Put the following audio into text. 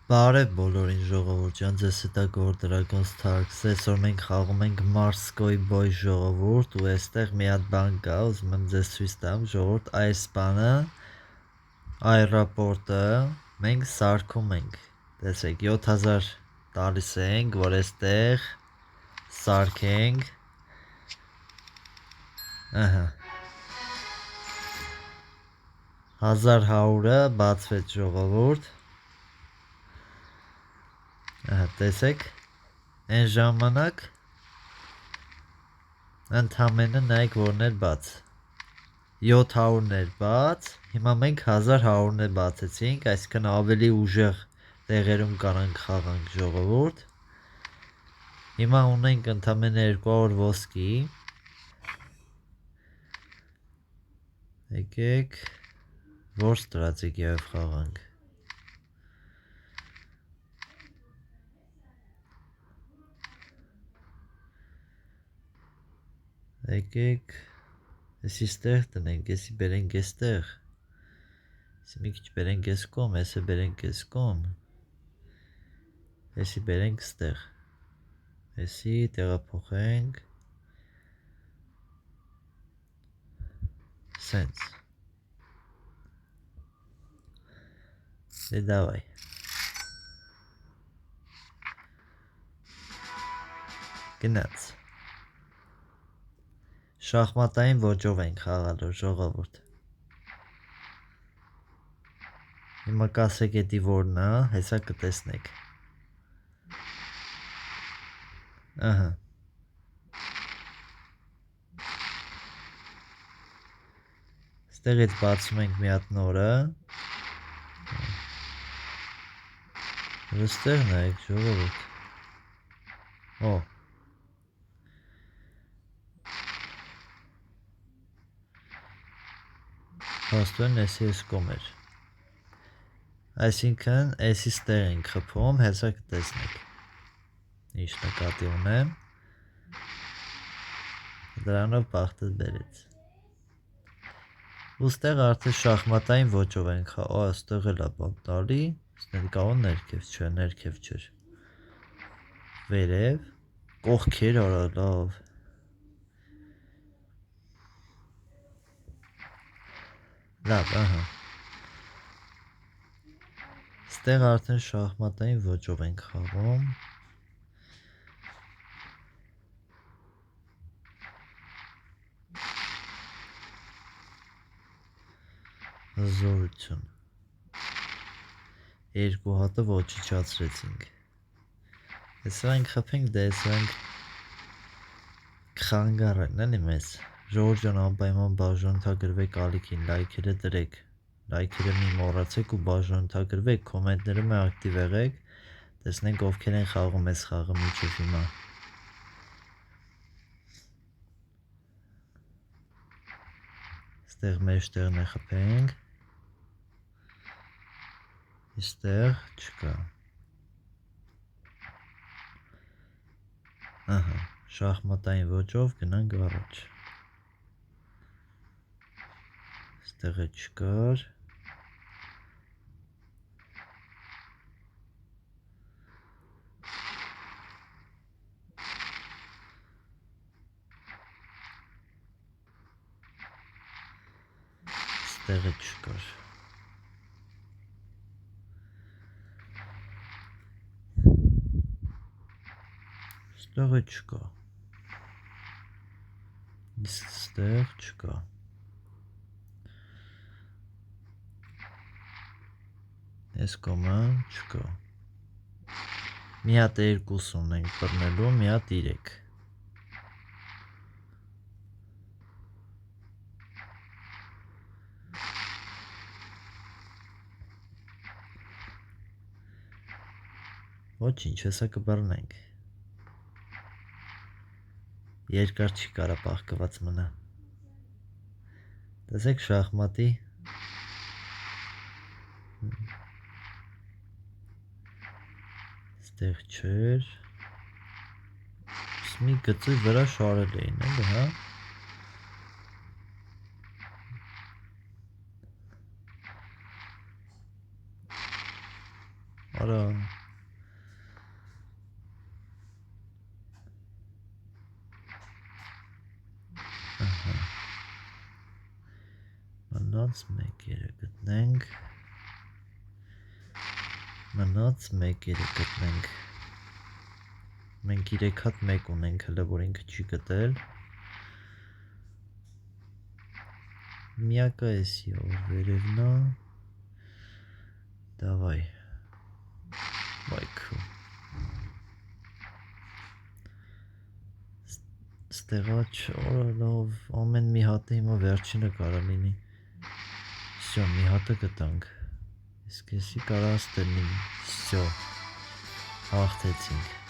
Բարև բոլորին ժողովուրդ ջան, ձեզ հետ է Gold Dragon Starks, այսօր մենք խաղում ենք Marskoy Boy ժողովուրդ ու այստեղ մի հատ բան կա, ուզում եմ ձեզ ցույց տամ ժողովուրդ, այս բանը այռապորտը մենք սարքում ենք, տեսեք 7000 տալիս ենք, որ այստեղ սարքենք, ահա 1100-ը բացվեց ժողովուրդ, տեսեք, այն ժամանակ ընդամենը նայեք որն էր բաց, 700-ն էր բաց, հիմա մենք 1100-ն է բացեցինք, այսինքն ավելի ուժեղ տեղերում կարանք խաղանք ժողովուրդ, հիմա ունենք ընդամենը 200 ոսկի, եկեք, որ ստրատեգիայով խաղանք, եկեք, եսի ստեղ տնենք, եսի բերենք եստեղ, եսի մի քիչ բերենք ես կոմ, եսի բերենք ես կոմ, եսի բերենք ստեղ, եսի տեղափոխենք, սենց, դե դավայ, գնաց, շախմատային ոճով ենք խաղալու ժողովուրդ, հիմա կասեք էդի որն է, հեսա կտեսնեք, ահա, ստեղից բացում ենք մի հատ նորը, ստեղ նայեք ժողովուրդ, օ, հաստույն եսի ես կոմ էր, այսինքն եսի ստեղ ենք խփում, հեսա կտեսնեք, ինչ նկատի ունեմ, դրանով բախտը բերեց, ու ստեղ արդեն շախմատային ոճով ենք խաղում, ստեղ էլ է բան տալի, ներկաուն ներքև չէ, ներքև չէր, վերև, կողքեր արա լավ, լավ, ահա, ստեղ արդեն շախմատային ոճով ենք խաղում, հզորություն, երկու հատը ոչիչացրեցինք, հեսա ենք խփենք, դե հեսա ենք կխանգարեն, էլի մեզ, ժողովուրդ ջան անպայման բաժանորդագրվեք ալիքին, լայքերը դրեք, լայքերը մի մոռացեք ու բաժանորդագրվեք, կոմենտներում ակտիվ եղեք, տեսնենք ովքեր են խաղում այս խաղը միջև հիմա, ստեղ մեջտեղն է խփենք, ստեղ չկա, ահա, շախմատային ոճով գնանք առաջ, ստեղ է չկար, ստեղ է չկար, ստեղ է չկա, իսկ ստեղ չկա, ես կոմը չկա, մի հատ երկուս ունենք բռնելու, մի հատ 3, ոչինչ, հեսա կբռնենք, երկար չի կարա պահկված մնա, տեսեք շախմատի, ստեղ չեր, մի գծի վրա շարել էին, էլի, հա, արա մնաց մեկերը գտնենք մենք 3 հատ 1 ունենք հələ որ ինքը չի գտել միակը էսի ով վերևն է Давай. Վայքու Ստեղա չորը լավ ամեն մի հատը հիմա վերջինը կարա լինի Всё, մի հատը գտանք Իսկ էսի կարա ստելնի Всё Հաղթեցինք